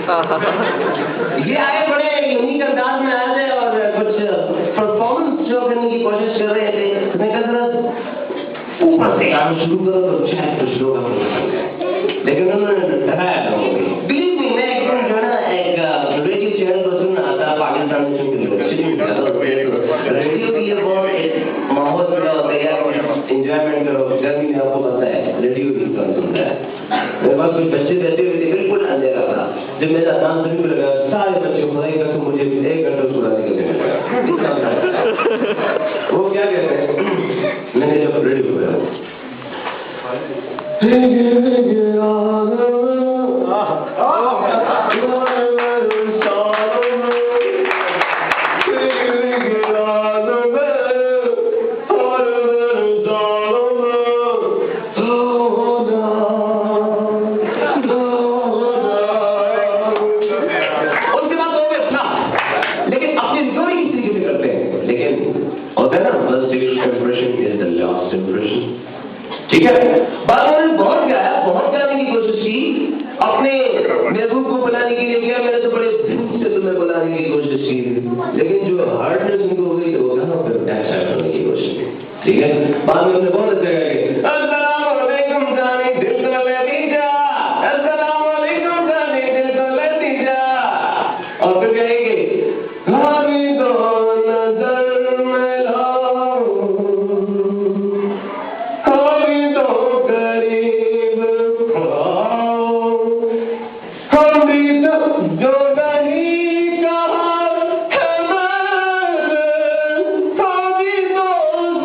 ये आए बड़े यूनिक अंदाज में आए थे और कुछ परफॉर्मेंस शो करने की कोशिश कर रहे थे। मैं कह रहा ऊपर से गाना शुरू करो तो शायद कुछ लोग हमें पसंद है, लेकिन उन्होंने डराया लोगों को। बिलीव मी, मैं एक बार जो है ना एक रेडियो चैनल पर सुन रहा था, पाकिस्तान में सुन रेडियो भी ये बहुत एक माहौल बना होता है यार, एंजॉयमेंट करो। गर्मी में आपको पता है रेडियो भी कम सुनता है। मेरे पास कुछ बच्चे बैठे हुए थे, बिल्कुल अंधेरा था। जब मेरा नाम सुनने लगा सारे बच्चे खुदाई करके मुझे 1 घंटा सुनाने के लिए वो क्या कहते हैं, मैंने जब रेडियो पे ठीक है। बाद में बहुत गाने की कोशिश की, अपने महबूब को बुलाने के लिए किया, मैंने तो बड़े दिन से तुम्हें बुलाने की कोशिश की, लेकिन जो हार्डनेस उनको हो गई वो गाना पर एक्सेप्ट करने की कोशिश की। ठीक है। बाद में उन्हें बहुत अच्छा लगा, अस्सलाम वालेकुम जाने दिल को लेती जा, अस्सलाम वालेकुम जाने दिल को लेती जा, और फिर कहेंगे हमें तो नजर में लाओ, हमें तो करीब आओ, हम भी तो जो नहीं कहा हमारे, हम भी तो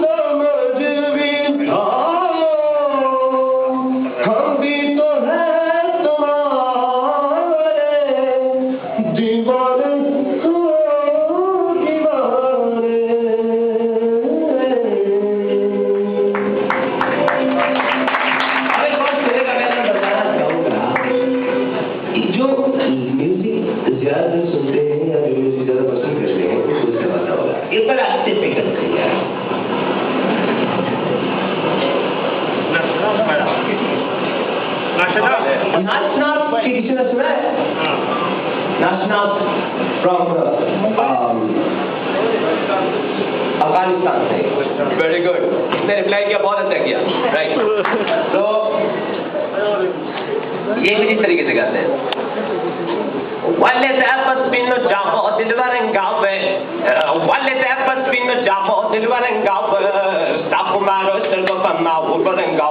समझ भी आओ, हम भी तो है तुम्हारे दीवाने हो दीवाने। अरे बहुत सुनेगा, मैं बताना चाहूँगा जो म्यूजिक ज्यादा सुनते हैं या जो म्यूजिक ज्यादा पसंद करते हैं उससे पता होगा। एक बार आस्ते पे करते हैं यार, नाशनाथ की किसी ने सुना है? नाशनाथ फ्रॉम अफगानिस्तान से। वेरी गुड, इसने रिप्लाई किया, बहुत अच्छा किया। राइट, तो ये भी इस तरीके से गाते हैं, वाले तैपस पिनो जापो दिलवरंगावे, वाले तैपस पिनो जापो दिलवरंगावे, ताको मारो चलो पन्ना ऊपरंगा